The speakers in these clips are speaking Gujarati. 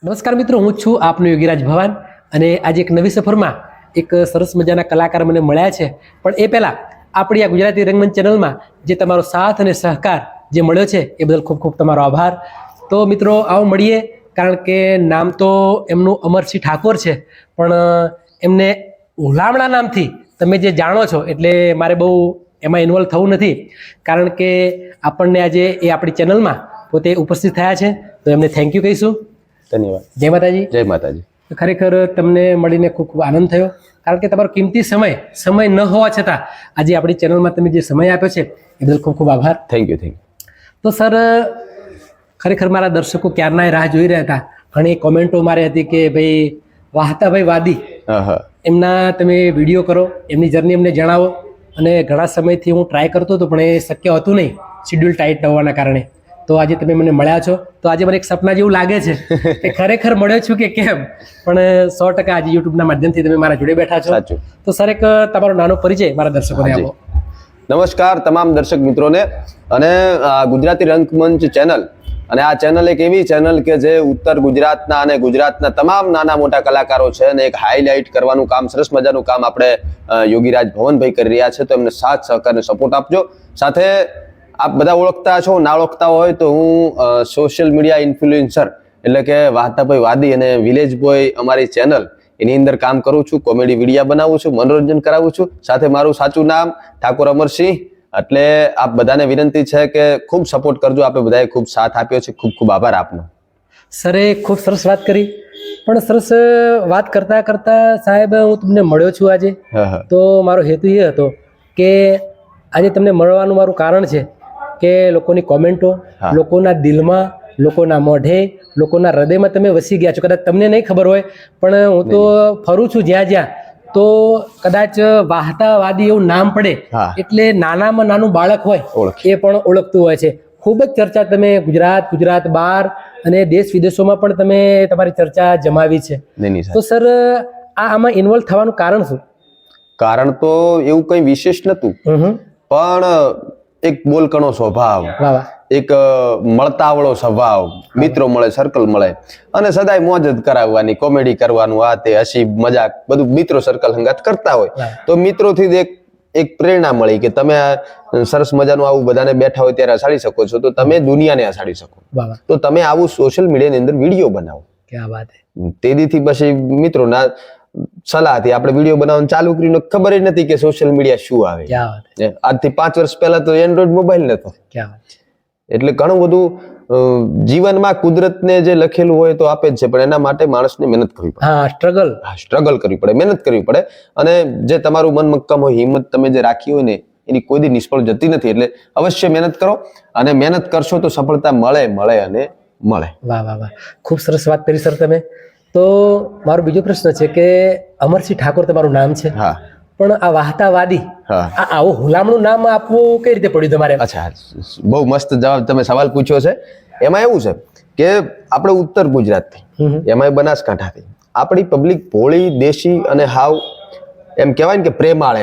નમસ્કાર મિત્રો, હું છું આપનો યોગીરાજ ભવાન અને આજે એક નવી સફરમાં એક સરસ મજાના કલાકાર મને મળ્યા છે. પણ એ પહેલાં આપણી આ ગુજરાતી રંગમંચ ચેનલમાં જે તમારો સાથ અને સહકાર જે મળ્યો છે એ બદલ ખૂબ ખૂબ તમારો આભાર. તો મિત્રો આવો મળીએ, કારણ કે નામ તો એમનું અમરસિંહ ઠાકોર છે, પણ એમને હુલામણા નામથી તમે જે જાણો છો એટલે મારે બહુ એમાં ઇન્વોલ્વ થવું નથી, કારણ કે આપણને આજે એ આપણી ચેનલમાં પોતે ઉપસ્થિત થયા છે, તો એમને થેન્ક યુ કહીશું. ધન્યવાદ. જય માતાજી. જય માતાજી. ખરેખર તમને મળીને ખૂબ ખૂબ આનંદ થયો, કારણ કે તમારો કિંમતી સમય ન હોવા છતાં આજે આપણી ચેનલમાં તમે જે સમય આપ્યો છે એ બદલ ખૂબ ખૂબ આભાર. Thank you. તો સર, ખરેખર મારા દર્શકો ક્યારના રાહ જોઈ રહ્યા હતા. ઘણી કોમેન્ટો મારી હતી કે ભાઈ વાહતાભાઈ વાદી એમના તમે વિડીયો કરો, એમની જર્ની અમને જણાવો. અને ઘણા સમયથી હું ટ્રાય કરતો હતો પણ એ શક્ય હતું નહીં, શિડ્યુલ ટાઈટ હોવાના કારણે. તો આજે તમે મને મળ્યા છો તો આજે મને એક સપના જેવું લાગે છે કે ખરેખર મળ્યો છું કે કેમ, પણ 100% આજે યુટ્યુબના માધ્યમથી તમે મારા જોડે બેઠા છો. સાચું. તો સર, એક તમારો નાનો પરિચય મારા દર્શકોને આપો. નમસ્કાર તમામ દર્શક મિત્રોને. અને ગુજરાતી રંગમંચ ચેનલ, અને આ ચેનલ એક એવી ચેનલ કે જે ઉત્તર ગુજરાતના અને ગુજરાતના તમામ નાના મોટા કલાકારો છે અને એક હાઇલાઇટ કરવાનું કામ, સરસ મજાનું કામ આપણે યોગીરાજ ભવનભાઈ કરી રહ્યા છે. તો એમને સાથ સહકાર અને સપોર્ટ આપજો. સાથે આપ બધા ઓળખતા છો, ના ઓળખતા હોય તો હું સોશિયલ મીડિયા ઇન્ફ્લુએન્સર એટલે કે વાહતાભાઈ વાદી અને વિલેજ બોય અમારી ચેનલ એની અંદર કામ કરું છું. કોમેડી વિડીયા બનાવું છું, મનોરંજન કરાવું છું. સાથે મારું સાચું નામ ઠાકોર અમરસિંહ. એટલે આપ બધાને વિનંતી છે કે ખૂબ સપોર્ટ કરજો. આપણે બધાએ ખૂબ સાથ આપ્યો છે. ખૂબ ખૂબ આભાર આપનો. સરે ખૂબ સરસ વાત કરી, પણ સરસ વાત કરતા કરતા સાહેબ હું તમને મળ્યો છું આજે. તો મારો હેતુ એ હતો કે આજે તમને મળવાનું મારું કારણ છે કે લોકોની કોમેન્ટો, લોકોના દિલમાં, લોકોના મોઢે, લોકોના હૃદયમાં તમે વસી ગયા છો. કદાચ તમને નહીં ખબર હોય, પણ હું તો ફરું છું જ્યાં જ્યાં, તો કદાચ વાહતાવાદી એવું નામ પડે એટલે નાનામાં નાનું બાળક હોય એ પણ ઓળખતું હોય છે. ખૂબ જ ચર્ચા તમે ગુજરાત બહાર અને દેશ વિદેશોમાં પણ તમે તમારી ચર્ચા જમાવી છે. તો સર, આમાં ઇન્વોલ્વ થવાનું કારણ શું? કારણ તો એવું કંઈ વિશેષ નતું, પણ એક બોલકણો સ્વભાવ, એક મળતાવળો સ્વભાવ, મિત્રો મળે, સર્કલ મળે અને સદાય મોજ જ કરાવવાની, કોમેડી કરવાનું, આ તે હસી મજાક બધું મિત્રો સર્કલ હંગાત કરતા હોય. તો મિત્રોથી જ એક પ્રેરણા મળી કે તમે સરસ મજાનું આવું બધાને બેઠા હોય ત્યારે હસાડી શકો છો, તો તમે દુનિયાને હસાડી શકો. તો તમે આવું સોશિયલ મીડિયાની અંદર વિડીયો બનાવો. ક્યાં વાત છે. તેથી પછી મિત્રોના સલાહથી આપણે વિડીયો બનાવવાનું ચાલુ કર્યું. ખબર જ નથી કે સોશિયલ મીડિયા શું આવે. આજથી 5 વર્ષ પહેલા તો એન્ડ્રોઈડ મોબાઈલ નતો. એટલે ઘણું બધું જીવનમાં કુદરતને જે લખેલું હોય તો આપે જ છે, પણ એના માટે માણસને મહેનત કરવી પડે. સ્ટ્રગલ કરવી પડે, મહેનત કરવી પડે. અને જે તમારું મન મક્કમ હોય, હિંમત તમે જે રાખી હોય ને, એની કોઈ દી નિષ્ફળ જતી નથી. એટલે અવશ્ય મહેનત કરો, અને મહેનત કરશો તો સફળતા મળે અને મળે. વાહ વાહ વાહ, ખૂબ સરસ વાત કરી સર તમે. તો મારો બીજો પ્રશ્ન છે કે અમરસિંહ ઠાકોર તમારું નામ છે, પણ આ વાહતાવાદી, આવું હુલામણું નામ આપવું કઈ રીતે પડ્યું તમારે? અચ્છા, બહુ મસ્ત જવાબ તમે સવાલ પૂછ્યો છે. એમાં એવું છે કે આપણે ઉત્તર ગુજરાતથી, એમાં બનાસકાંઠાથી, આપણી પબ્લિક ભોળી, દેશી અને હાવ એમ કહેવાય ને કે પ્રેમાળ.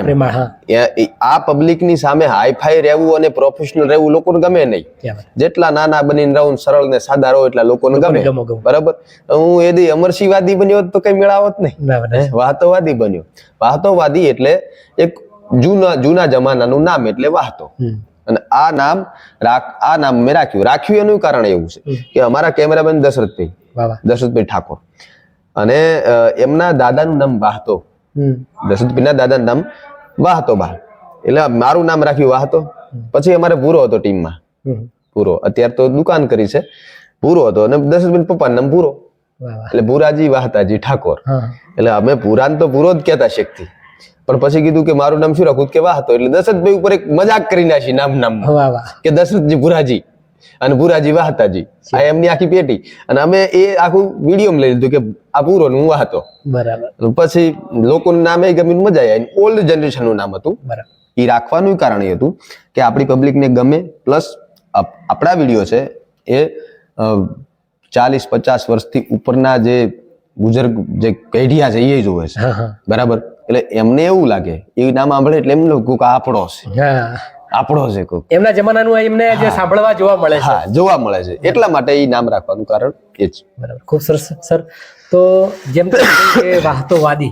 આ પબ્લિકની સામે હાઈફાઈ રહેવું અને પ્રોફેશનલ રહેવું લોકોને ગમે નહીં. જેટલા નાના બનીને રહું, સરળ ને સાદા રહો, એટલા લોકોને ગમે. બરાબર. હું એદી અમરસિંહવાદી બન્યો તો કઈ મેળાવત નહીં. વાહતોવાદી બન્યો. વાહતોવાદી એટલે એક જૂના જમાનાનું નામ, એટલે વાહતો. અને આ નામ મેં રાખ્યું એનું કારણ એવું છે કે અમારા કેમેરામેન દશરથભાઈ ઠાકોર, અને એમના દાદાનું નામ વાહતો. દશરથભાઈના દાદાનું નામ વાહતો બા, એટલે મારું નામ રાખ્યું વાહતો. પછી અમારે પૂરો હતો ટીમમાં, પૂરો. અત્યારે તો દુકાન કરી છે. પૂરો હતો અને દશરથભાઈ પપ્પાનું નામ પૂરો, એટલે ભૂરાજી વાહતાજી ઠાકોર. એટલે અમે પૂરાને તો પૂરો જ કહેતા શેખથી, પણ પછી કીધું કે મારું નામ શું રાખું કે વાહતો. એટલે દશરથભાઈ ઉપર એક મજાક કરી નાખી નામ કે દશરથજી ભુરાજી અને ભુરાજી વાહતાજી, આ એમની આખી પેટી. અને અમે એ આખું વિડીયો લઈ લીધું કે આ પૂરો હું વાહતો. બરાબર. પછી લોકોનું નામ એ ગમીને મજા આવી. ઓલ્ડ જનરેશન નું નામ હતું. એ રાખવાનું કારણ એ હતું કે આપણી પબ્લિકને ગમે, પ્લસ આપણા વિડીયો છે એ 40-50 વર્ષથી ઉપરના જે બુઝુર્ગ જે પેઢિયા છે એ જોવે છે. બરાબર. એટલે એમને એવું લાગે, એ નામ સાંભળે એટલે એમ લોકો આપણો છે. આપણો છે કોક. એમના જમાનાનું એમને જે સાંભળવા જોવા મળે છે. હા, જોવા મળે છે, એટલા માટે એ નામ રાખવાનું કારણ એ જ. બરાબર, ખૂબ સરસ સર. તો જેમ તમે કહ્યું કે વાહતો વાદી,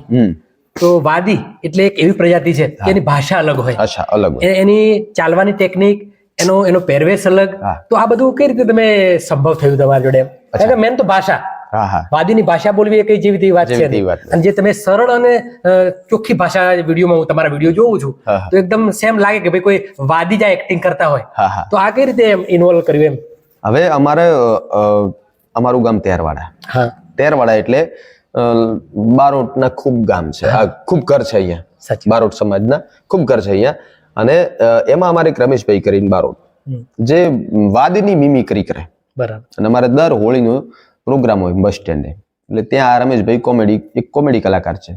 તો વાદી એટલે એક એવી પ્રજાતિ છે કે એની ભાષા અલગ હોય, ભાષા અલગ હોય, એની ચાલવાની ટેકનિક, એનો પહેરવેશ અલગ. તો આ બધું કઈ રીતે તમે સંભવ થયું તમારી જોડે? કારણ કે મેન તો ભાષા, હા હા, વાદીની ભાષા બોલવી એ કઈ જેવી તેવી વાત છે નહીં. અને જે તમે સરળ અને ચોખ્ખી ભાષા વિડીયોમાં, હું તમારા વિડીયો જોઉં છું, તો એકદમ સેમ લાગે કે ભાઈ કોઈ વાદી જ એક્ટિંગ કરતા હોય. તો આ કઈ રીતે ઇન્વોલ્વ કર્યું એમ? હવે અમારે અમારું ગામ તેરવાડા. હા, તેરવાડા એટલે બારોટના ખૂબ ગામ છે, ખૂબ ઘર છે અહીંયા. બારોટ સમાજના ખૂબ ઘર છે અહીંયા. અને એમાં અમારે એક રમેશભાઈ કરીને બારોટ, જે વાદીની મિમિક્રી કરે. બરાબર. અને અમારે દર હોળીનો પ્રોગ્રામ હોય બસ સ્ટેન્ડે, એટલે ત્યાં આ રમેશભાઈ એક કોમેડી કલાકાર છે,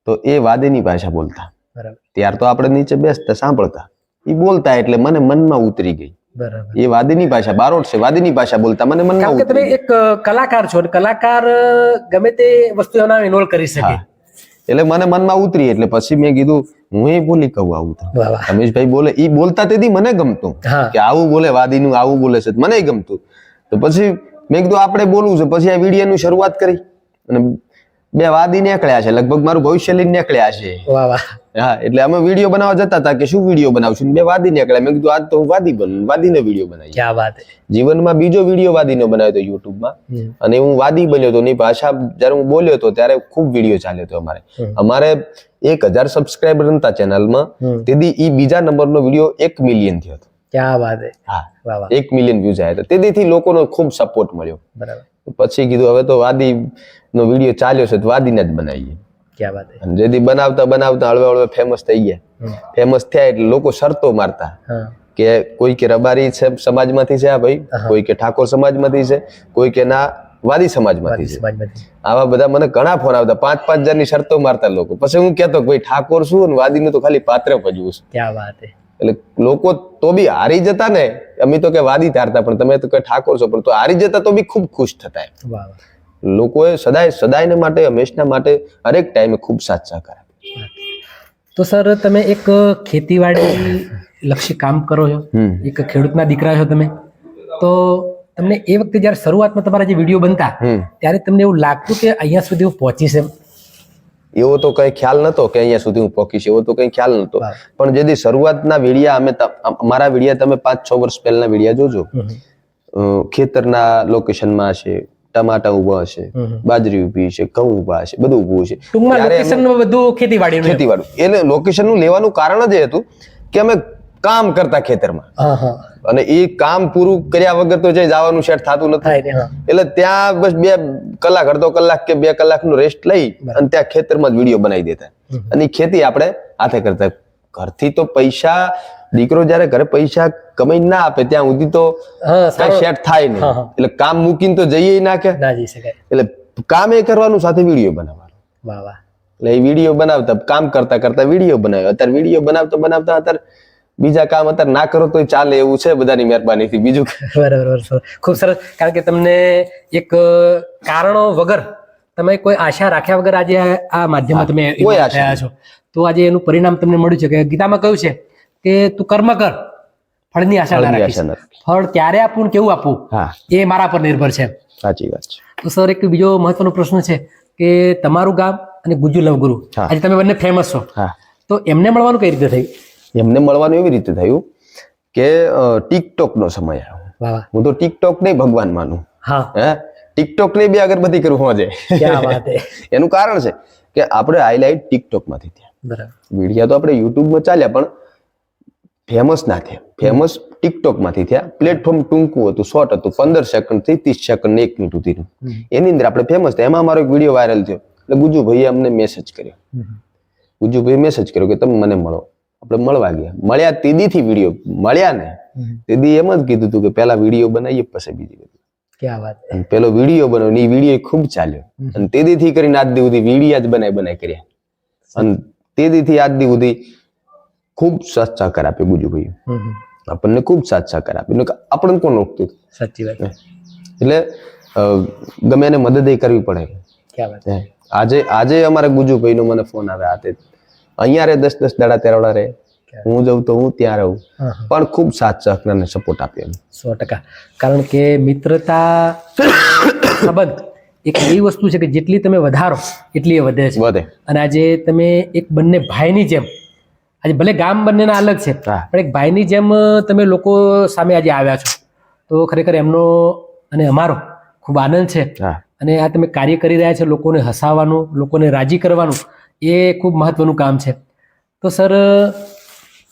તો એ વાદીની ભાષા બોલતા. ત્યાર તો આપણે નીચે બેસતા સાંભળતા, એ બોલતા એટલે મને મનમાં ઉતરી ગઈ. એ વાદીની ભાષા, બારોટ છે, વાદીની ભાષા બોલતા મને મનમાં. કારણ કે તમે એક કલાકાર છો, કલાકાર ગમે તે વસ્તુ એના ઇન્વોલ્વ કરી શકે, એટલે મને મનમાં ઉતરી. એટલે પછી મેં કીધું હું એ બોલી કહું આવું તો. રમેશભાઈ બોલે, ઈ બોલતા તેથી મને ગમતું કે આવું બોલે, વાદીનું આવું બોલે છે, મને ગમતું. તો પછી મેં કીધું આપણે બોલવું છે. પછી આ વિડીયોની શરૂઆત કરી અને 2 વાદી નીકળ્યા છે, લગભગ મારું ભવિષ્ય લઈને નીકળ્યા છે. હા, એટલે અમે વિડીયો બનાવવા જતા હતા કે શું વિડીયો બનાવશું, 2 વાદી નીકળ્યા. મેં કીધું આજ તો હું વાદી બનું, વાદીનો વિડીયો બનાવી. ક્યાં વાત છે. જીવનમાં બીજો વિડીયો વાદીનો બનાવ્યો હતો યુટ્યુબમાં, અને હું વાદી બન્યો હતો. ની ભાષા જયારે હું બોલ્યો હતો ત્યારે ખૂબ વિડીયો ચાલ્યો હતો. અમારે 1000 સબસ્ક્રાઇબર હતા ચેનલમાં, તેથી ઈ બીજા નંબરનો વિડીયો 1 મિલિયન થયો હતો. ક્યાં વાત છે. હા, 1 મિલિયન વ્યૂઝ આવ્યા હતા. તેથી લોકોનો ખૂબ સપોર્ટ મળ્યો. બરાબર. પછી કીધું હવે તો વાદી નો વિડીયો ચાલ્યો છે તો વાદીને જ બનાવીએ. ક્યાં વાત છે. અને જેથી બનાવતા બનાવતા હળવે ફેમસ થઈ ગયા. ફેમસ થયા એટલે લોકો શરતો મારતા કે કોઈ કે રબારી સમાજમાંથી છે આ ભાઈ, કોઈ કે ઠાકોર સમાજમાંથી છે, કોઈ કે ના વાદી સમાજમાંથી છે. આવા બધા મને ઘણા ફોન આવતા, 5-5 હજારની શરતો મારતા લોકો. પછી હું કહેતો કે ભાઈ ઠાકોર શું અને વાદીનું તો ખાલી પાત્ર ભજવું છે. ક્યાં વાત છે. એટલે લોકો તો બી હારી જતા ને, અમે તો કે વાદી તારતા, પણ તમે તો કે ઠાકોર છો, પણ તો હારી જતા તો બી ખૂબ ખુશ થતા. લોકોએ સદાયને માટે, હંમેશના માટે, હરેક ટાઈમે ખૂબ સાથ સહકાર આપ્યો. તો સર તમે એક ખેતીવાડી લક્ષી કામ કરો છો, એક ખેડૂતના દીકરા છો તમે, તો તમને એ વખતે જયારે શરૂઆતમાં તમારા જે વિડીયો બનતા ત્યારે તમને એવું લાગતું કે અહીંયા સુધી હું પહોંચીશ એમ? એવો તો કઈ ખ્યાલ નતો કે અહીંયા સુધી હું પહોંચીશ, એવો તો કઈ ખ્યાલ નતો. પણ જેથી શરૂઆતના વિડીયા, મારા વિડીયા તમે 5-6 વર્ષ પહેલાના વિડીયા જોજો, ખેતરના લોકેશનમાં છે, ટમાટા ઉભા હશે, બાજરી ઉભી છે, ઘઉં ઉભા હશે, બધું ઉભું છે. ખેતીવાડી. એટલે લોકેશન નું લેવાનું કારણ જ એ હતું કે અમે કામ કરતા ખેતરમાં, અને એ કામ પૂરું કર્યા વગર તો જવાનું સેટ થતું નથી. એટલે ત્યાં બસ 2 કલાક, અડધો કલાક કે 2 કલાકનો રેસ્ટ લઈ અને ત્યાં ખેતરમાં જ વિડીયો બનાવી દેતા. અને ખેતી આપણે હાથે કરતા. ઘરથી તો પૈસા, દીકરો જયારે ઘરે પૈસા કમાઈ ના આપે ત્યાં સુધી તો કઈ સેટ થાય નહીં. એટલે કામ મૂકીને તો જઈએ ના કે, એટલે કામ એ કરવાનું, સાથે વિડીયો બનાવવાનો. એટલે એ વિડીયો બનાવતા, કામ કરતા કરતા વિડીયો બનાવ્યો. અત્યારે વિડીયો બનાવતા બનાવતા અત્યારે બીજા કામ અત્યારે ના કરો તો ચાલે એવું છે, બધાની મહેરબાનીથી. બીજું બરાબર, ખૂબ સરસ. કારણ કે તમને એક કારણો વગર, તમે કોઈ આશા રાખ્યા વગર આજે આ માધ્યમમાં તમે થયા છો, તો આજે એનું પરિણામ તમને મળ્યું છે. કે ગીતામાં કહ્યું છે કે તું કર્મ કર, ફળની આશા ના રાખીશ. ફળ ક્યારે આપવું, કેવું આપવું, એ મારા પર નિર્ભર છે. સાચી વાત છે. તો સર એક બીજો મહત્વનો પ્રશ્ન છે કે તમારું ગામ અને ગુજ્જુ લવગુરુ, આજે તમે બંને ફેમસ છો, તો એમને મળવાનું કઈ રીતે થયું? એમને મળવાનું એવી રીતે થયું કે ટિકટોક નો સમય આવ્યો. હું તો ટિકટોક ને ભગવાન માનું. ટિકટોક ને બી અગરબત્તી કરવું હોજે. એનું કારણ છે કે આપણે હાઈલાઇટ ટિકટોક માંથી થયા. વિડીયા તો આપણે યુટ્યુબ માં ચાલ્યા, પણ ફેમસ ના થયા. ફેમસ ટિકટોક માંથી થયા. પ્લેટફોર્મ ટૂંકું હતું, શોર્ટ હતું, 15 સેકન્ડ થી 30 સેકન્ડ 1 મિનિટ સુધીનું. એની અંદર આપણે ફેમસ થયા. એમાં અમારો એક વિડીયો વાયરલ થયો, એટલે ગુજુભાઈએ અમને મેસેજ કર્યો. ગુજુભાઈએ મેસેજ કર્યો કે તમે મને મળો. આપણે મળવા ગયા. મળ્યા તેદીથી વિડીયો મળ્યા ને, તેદી એમ જ કીધું હતું કે પેલા વિડીયો બનાવીએ પછી બીજી બધી. ક્યાં વાત. પેલો વિડીયો બનાવ્યો, એ વિડીયો ખૂબ ચાલ્યો, અને તેદીથી કરીને આજ સુધી વિડીયા જ બનાવી કર્યા. અને તેદીથી આજ સુધી ખૂબ સાથ સહકાર આપ્યો ગુજુભાઈ. આપણને ખૂબ સાથ સહકાર આપ્યો. આપણને કોણ રોકતું? સાચી વાત. એટલે ગમે એને મદદ કરવી પડે. આજે અમારે ગુજુભાઈ નો મને ફોન આવે, હાથે અહીંયા રે 10-10 દાડા તેરવાડા રે, હું જઉં તો હું ત્યાં રહું, પણ ખૂબ સાથ સહકાર અને સપોર્ટ આપ્યો. 100%. કારણ કે મિત્રતા સંબંધ એક એવી વસ્તુ છે કે જેટલી તમે વધારો એટલી એ વધે છે. અને આજે તમે એક બંને ભાઈની જેમ, આજે ભલે ગામ બંનેના અલગ છે પણ એક ભાઈની જેમ તમે લોકો સામે આજે આવ્યા છો, તો ખરેખર એમનો અને અમારો ખૂબ આનંદ છે. અને આ તમે કાર્ય કરી રહ્યા છો, લોકોને હસાવવાનું, લોકોને રાજી કરવાનું, એ ખૂબ મહત્વનું કામ છે. તો સર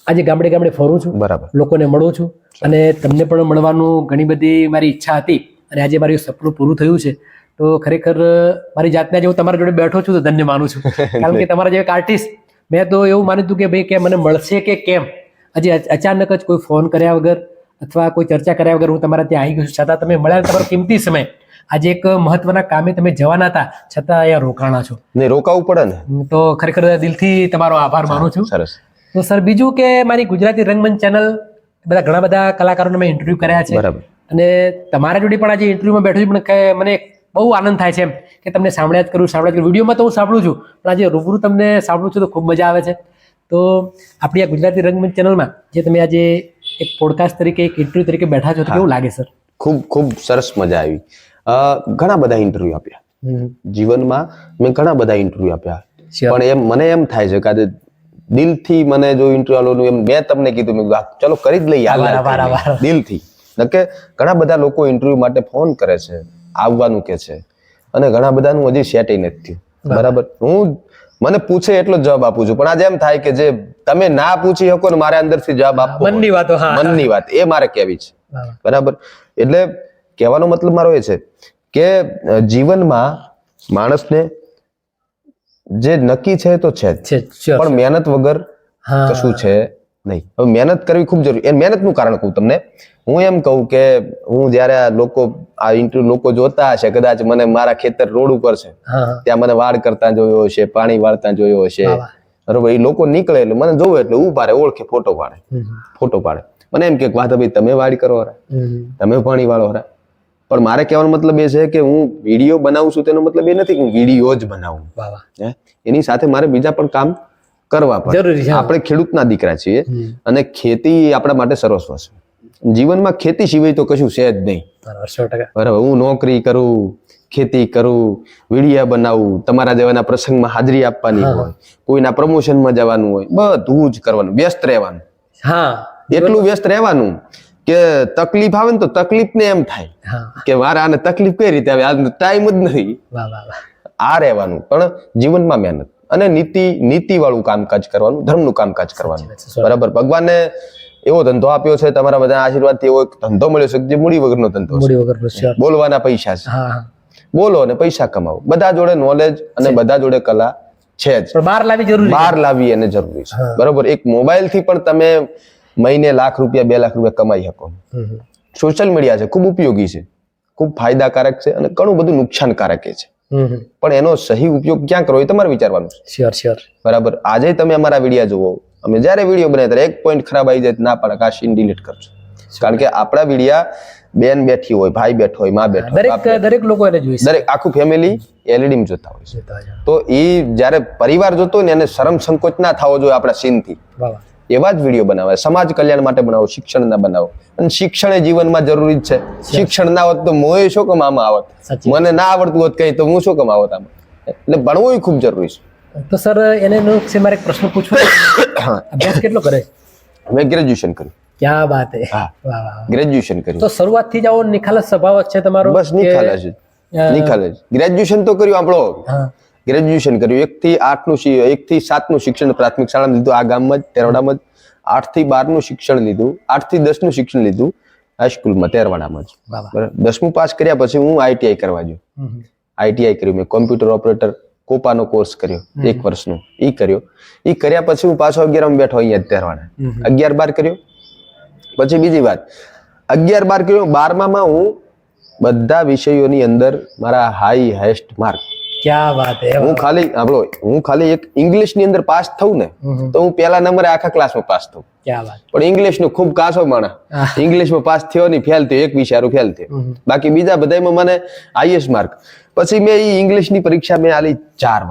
આજે ગામડે ગામડે ફરું છું, બરાબર, લોકોને મળું છું, અને તમને પણ મળવાનું ઘણી બધી મારી ઈચ્છા હતી, અને આજે મારું સપનું પૂરું થયું છે. તો ખરેખર મારી જાતને આજે હું તમારા જોડે બેઠો છું તો ધન્ય માનું છું. કારણ કે તમારા જેવા એક આર્ટિસ્ટ, મેં તો એવું માન્યું હતું કે ભાઈ કે મને મળશે કે કેમ, આજે અચાનક જ કોઈ ફોન કર્યા વગર અથવા કોઈ ચર્ચા કર્યા વગર હું તમારા ત્યાં આવી ગયો છું. છતાં તમે મળ્યા, તમારો કિંમતી સમય, આજે એક મહત્વના કામે તમે જવાના હતા છતાં અહીંયા રોકાણા છો. ને રોકાવું પડે ને, તો ખરેખર દિલથી તમારો આભાર માનું છું. સરસ. તો સર બીજું કે મારી ગુજરાતી રંગમંચ ચેનલ ઘણા બધા કલાકારોને મેં ઇન્ટરવ્યુ કર્યા છે, અને તમારા જોડે પણ આજે ઇન્ટરવ્યુમાં બેઠો છું, પણ મને બહુ આનંદ થાય છે એમ કે તમને સાંભળ્યા જ કરું. વિડીયોમાં તો હું સાંભળું છું, પણ આજે રૂબરૂ તમને સાંભળું છું તો ખૂબ મજા આવે છે. તો આપણી આ ગુજરાતી રંગમંચ ચેનલમાં જે તમે આજે એક પોડકાસ્ટ તરીકે, એક ઇન્ટરવ્યુ તરીકે બેઠા છો, તો કેવું લાગે સર? ખૂબ ખૂબ સરસ મજા આવી. ઘણા બધા ઇન્ટરવ્યુ આપ્યા જીવનમાં, મેં ઘણા બધા ઇન્ટરવ્યુ આપ્યા, પણ મને એમ થાય છે કે આજે દિલથી મને જો ઇન્ટરવ્યુ આલોનું એમ મેં તમને કીધું, મેં ચલો કરી જ લઈએ દિલથી. કે ઘણા બધા લોકો ઇન્ટરવ્યુ માટે ફોન કરે છે, આવવાનું કે છે, અને ઘણા બધાનું હજી સેટિંગ નથી થયું. બરાબર, હું મને પૂછે એટલો જવાબ આપું છું, પણ આજે એમ થાય કે જે તમે ના પૂછી શકો ને મારે અંદરથી જવાબ આપવો, મનની વાત એ મારે કહેવી છે. બરાબર, એટલે કહેવાનો મતલબ મારો એ છે કે જીવનમાં માણસને જે નક્કી છે તો છે જ, પણ મહેનત વગર કશું છે નહીં. હવે મહેનત કરવી ખૂબ જરૂરી. એ મહેનતનું કારણ કહું તમને. હું એમ કહું કે હું જયારે આ ઇન્ટરવ્યુ લોકો જોતા હશે, કદાચ મને મારા ખેતર રોડ ઉપર છે ત્યાં મને વાડ કરતા જોયો હશે, પાણી વાળતા જોયો હશે, બરોબર, એ લોકો નીકળે એટલે મને જોવે એટલે ઉભા રહે, ઓળખે, ફોટો પાડે. મને એમ કે ભાઈ તમે વાડ કરો હરા, તમે પાણી વાળો હરા. પણ મારે કહેવાનો મતલબ એ છે કે હું વિડીયો બનાવું છું તેનો મતલબ એ નથી કે હું વિડીયો જ બનાવું, એની સાથે મારે બીજા પણ કામ કરવા પડે. આપણે ખેડૂતના દીકરા છીએ, અને ખેતી આપણા માટે સર્વસ્વ છે. જીવનમાં ખેતી સિવાય તો કશું છે જ નહીં. બરાબર, હું નોકરી કરું, ખેતી કરું, વિડીયા બનાવું, તમારા જેવાના પ્રસંગમાં હાજરી આપવાની હોય, કોઈના પ્રમોશનમાં જવાનું હોય, બધું જ કરવાનું, વ્યસ્ત રહેવાનું. એટલું વ્યસ્ત રહેવાનું કે તકલીફ આવે ને તો તકલીફ ને એમ થાય કે મારે આને તકલીફ કઈ રીતે આવે, આ ટાઈમ જ નથી, આ રહેવાનું. પણ જીવનમાં મહેનત અને નીતિ વાળું કામકાજ કરવાનું, ધર્મનું કામકાજ કરવાનું. બરાબર, ભગવાનને એવો ધંધો આપ્યો છે, તમારા બધા આશીર્વાદથી એવો ધંધો મળ્યો છે જે મૂડી વગરનો ધંધો છે. બોલવાના પૈસા છે, બોલો અને પૈસા કમાવો. બધા જોડે નોલેજ અને બધા જોડે કલા છે જ, બહાર લાવી એને જરૂરી છે. બરોબર, એક મોબાઈલ થી પણ તમે મહિને લાખ રૂપિયા, 2 લાખ રૂપિયા કમાઈ શકો. સોશિયલ મીડિયા છે, ખૂબ ઉપયોગી છે, ખૂબ ફાયદાકારક છે, અને ઘણું બધું નુકસાનકારક છે. પણ એનો સહી ઉપયોગ ક્યાં કરવો એ તમારે વિચારવાનું છે. બરાબર, આજે તમે અમારા વિડીયો જુઓ, અમે જયારે વિડીયો બનાવ્યા ત્યારે એક પોઈન્ટ ખરાબ આવી જાય ના પડે, કાશીને ડિલીટ કરજો. કારણ કે આપણા વિડીયા બેન બેઠી હોય, ભાઈ બેઠો હોય, માં બેઠો હોય, દરેક લોકો એને જોઈ, દરેક આખું ફેમિલી એલઈડી માં જોતા હોય છે. તો એ જયારે પરિવાર જોતો હોય ને એને શરમ સંકોચ ના થવો જોઈએ આપણા સીન થી. એવા જ વિડીયો બનાવે, સમાજ કલ્યાણ માટે બનાવો, શિક્ષણ ના બનાવો. અને શિક્ષણ એ જીવનમાં જરૂરી જ છે. શિક્ષણ ના હોત તો મોએ શું કામ આમાં આવત, મને ના આવડતું હોત કઈ તો હું શું કામ આવત આમાં. એટલે ભણવું ખૂબ જરૂરી છે. તો સર એને મારે એક પ્રશ્ન પૂછવો, અભ્યાસ કેટલો કરે? મેં ગ્રેજ્યુએશન કર્યું. ક્યાં વાત હે, ગ્રેજ્યુએશન કર્યું. તો શરૂઆતથી જ આવો નિખાલસ સ્વભાવ છે તમારો? બસ નિખાલસ. ગ્રેજ્યુએશન તો કર્યું આપણો, ગ્રેજ્યુએશન કર્યું. 1 થી 7 નું શિક્ષણ પ્રાથમિક શાળામાં લીધું, આ ગામમાં જ, તેરવાડામાં જ. 8 થી 12 નું શિક્ષણ લીધું, 8 થી 10 નું શિક્ષણ લીધું હાઈસ્કૂલમાં, તેરવાડામાં જ. બરાબર, 10મું પાસ કર્યા પછી હું આઈટીઆઈ કરવા ગયો. આઈટીઆઈ કર્યું મેં, કોમ્પ્યુટર ઓપરેટર કોપાનો કોર્સ કર્યો 1 વર્ષનો, ઈ કર્યો. ઈ કર્યા પછી હું પાછો 11માં બેઠો અહીંયા જ તેરવાડા. 11-12 કર્યો. પછી બીજી વાત, 11-12 કર્યો, 12માં હું બધા વિષયોની અંદર મારા હાઈએસ્ટ માર્ક. ક્યાં વાત હે. હું ખાલી એક ઇંગ્લિશ ની અંદર પાસ થઉં ને તો હું પહેલા નંબરે આખા ક્લાસમાં પાસ થઉં. ક્યાં વાત. પણ ઇંગ્લિશ નો ખૂબ કાસો માણસ, ઇંગ્લિશમાં પાસ થયો નહીં, ફેલ થયો, એક વિષય ફેલ થયો. બાકી બીજા બધામાં મને હાઈએસ્ટ માર્ક. પછી મેં ઇંગ્લિશ ની પરીક્ષા મેં આલી 4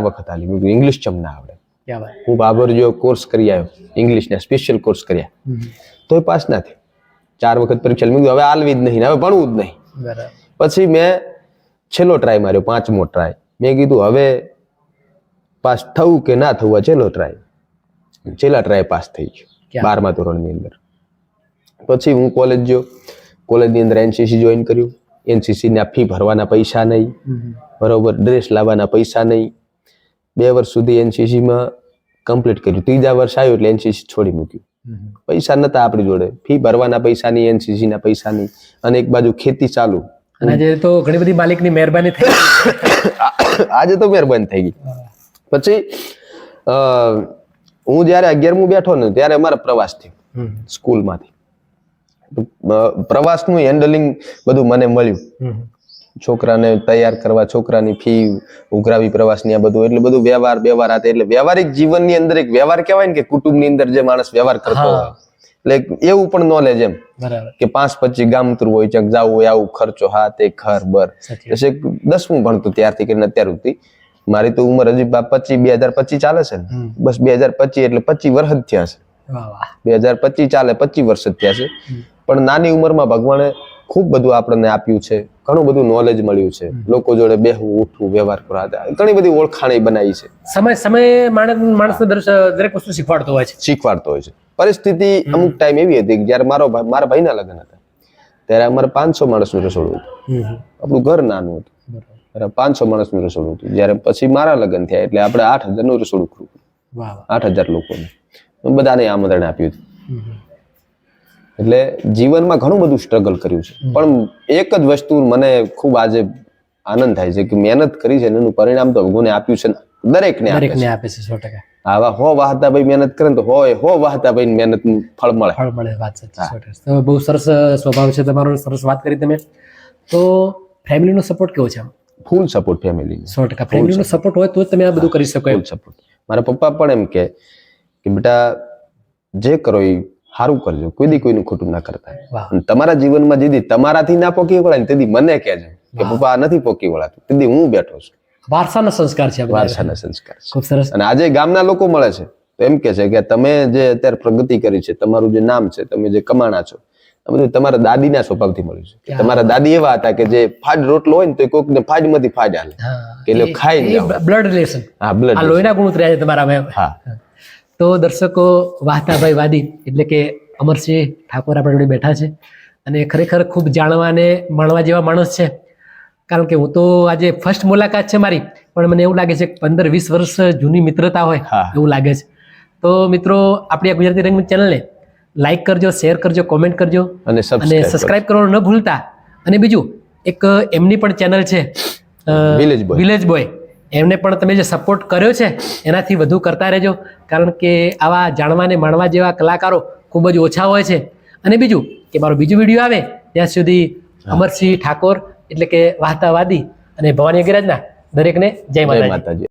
વખત આલી. ઇંગ્લિશ ચમ ના આવડે, ક્યાં વાત. હું બાબર જો કોર્સ કરી આવ્યો, ઇંગ્લિશના સ્પેશિયલ કોર્સ કર્યા, તો પાસ ના થયો. 4 વખત પરીક્ષા મેં કીધું હવે આલવી જ નહીં, હવે ભણવું જ નહીં. બરાબર. પછી મેં છેલ્લો ટ્રાય માર્યો, 5મો ટ્રાય. મેં કીધું હવે પાસ થવું કે ના થવું, છેલ્લો ટ્રાય. છેલ્લા ટ્રાય પાસ થઈ ગયો 12મા ધોરણની અંદર. પછી હું કોલેજ ગયો, કોલેજની અંદર એનસીસી જોઈન કર્યું. એનસીસી ના ફી ભરવાના પૈસા નહીં, બરોબર, ડ્રેસ લાવવાના પૈસા નહીં. 2 વર્ષ સુધી એનસીસી માં કમ્પ્લીટ કર્યું. 3જા વર્ષ આવ્યું એટલે એનસીસી છોડી મૂક્યું. પૈસા નતા આપણી જોડે, ફી ભરવાના પૈસા નહીં, એનસીસી ના પૈસા નહીં, અને એક બાજુ ખેતી ચાલુ. અને આજે તો ઘણી બધી માલિકની મહેરબાની થઈ. આજે તો મહેરબાની થઈ ગઈ. પછી હું જયારે 11મું બેઠો ને ત્યારે અમારા પ્રવાસ થયો સ્કૂલમાંથી. પ્રવાસનું હેન્ડલિંગ બધું મને મળ્યું. છોકરાને તૈયાર કરવા, છોકરાની ફી ઉઘરાવી પ્રવાસની, આ બધું એટલે બધું વ્યવહાર હતા. એટલે વ્યવહારિક જીવનની અંદર એક વ્યવહાર કહેવાય ને કે કુટુંબની અંદર જે માણસ વ્યવહાર કરતો હોય, એટલે એવું પણ નોલેજ એમ કે 5-25 ગામતરું હોય, ક્યાંક જવું હોય, આવું ખર્ચો, હા તે ઘર બર. 10મું ભણતું ત્યારથી કરીને અત્યાર સુધી. મારી તો ઉંમર હજી 2025 ચાલે છે ને, બસ 2025 એટલે 25 વર્ષ જ થયા છે. 2025 ચાલે 25 વર્ષ જ થયા છે. પણ નાની ઉંમરમાં ભગવાને ખૂબ બધું આપણને આપ્યું છે, ઘણું બધું નોલેજ મળ્યું છે. લોકો જોડે બેહવું, ઉઠવું, વ્યવહાર કરવા, ઘણી બધી ઓળખાણી બનાવી છે. સમય માણસને દરેક વસ્તુ શીખવાડતો હોય છે. પરિસ્થિતિ અમુક ટાઈમ એવી હતી કે જયારે મારા ભાઈના લગ્ન હતા ત્યારે અમારે 500 માણસનું રસોડું હતું. આપણું ઘર નાનું હતું, 500 માણસનું રસોડું હતું. જયારે પછી મારા લગ્ન થયા એટલે આપણે 8000નું રસોડું ખરું, 8000 લોકોને બધાને આમંત્રણ આપ્યું હતું. એટલે જીવનમાં ઘણું બધું સ્ટ્રગલ કર્યું છે. પણ એક જ વસ્તુ મને ખૂબ આજે આનંદ થાય છે કે મહેનત કરી છે એનું પરિણામ તો ભગવાને આપ્યું છે, દરેકને આપે છે. 100%. આવા 100 વાહતાભાઈ મહેનત કરે તો 100 વાહતાભાઈ મહેનતનું ફળ મળે. વાત સાચી, 100%. તો બહુ સરસ સ્વભાવ છે તમારો, સરસ વાત કરી તમે. તો ફેમિલીનો સપોર્ટ કેવો છે? Full support family. 100%. ફેમિલીનો સપોર્ટ હોય તો જ તમે આ બધું કરી શકો. Full support. મારા પપ્પા પણ એમ કે બેટા જે કરો એ સારું કરજો, કોઈ દી કોઈનું ખોટું ના કરતા. તમારા જીવનમાં જેદી તમારાથી ના પોકી વળાય ને તેદી મને કહેજો કે પપ્પા આ નથી પોકી વળાતું, તેદી હું બેઠો છું. વારસાના સંસ્કાર છે. વારસાના સંસ્કાર છે. ખૂબ સરસ. અને આજે ગામના લોકો મળે છે તો એમ કે છે કે તમે જે અત્યારે પ્રગતિ કરી છે, તમારું જે નામ છે, તમે જે કમાણા છો, આ બધું તમારા દાદીના સ્વભાવથી મળ્યું છે. તમારા દાદી એવા હતા કે જે ફાડ રોટલો હોય ને તો કોઈકને ફાડમાંથી ફાડ હાલે કે એટલે ખાઈ જાય. Blood relation. હા, બ્લડ. આ લોહીના ગુણ ઉતર્યા છે તમારામાં. હા. તો દર્શકો, વાહતાભાઈ વાદી એટલે કે અમરસિંહ ઠાકોર આપણા જોડે બેઠા છે અને ખરેખર ખૂબ જાણવા અને માણવા જેવા માણસ છે. કારણ કે હું તો આજે ફર્સ્ટ મુલાકાત છે મારી, પણ મને એવું લાગે છે કે 15-20 વર્ષ જૂની મિત્રતા હોય એવું લાગે છે. તો મિત્રો, આપણી આ ગુજરાતી રંગમંચ ચેનલને લાઈક કરજો, શેર કરજો, કોમેન્ટ કરજો અને સબસ્ક્રાઇબ કરવાનું ન ભૂલતા. અને બીજું એક એમની પણ ચેનલ છે વિલેજ બોય, એમને પણ તમે જે સપોર્ટ કર્યો છે એનાથી વધુ કરતા રહેજો. કારણ કે આવા જાણવા અને માણવા જેવા કલાકારો ખૂબ જ ઓછા હોય છે. અને બીજું કે મારો બીજો વિડીયો આવે ત્યાં સુધી અમરસિંહ ઠાકોર એટલે કે વાહતાવાદી અને ભવાની અગિરાજના દરેકને જય માતાજી.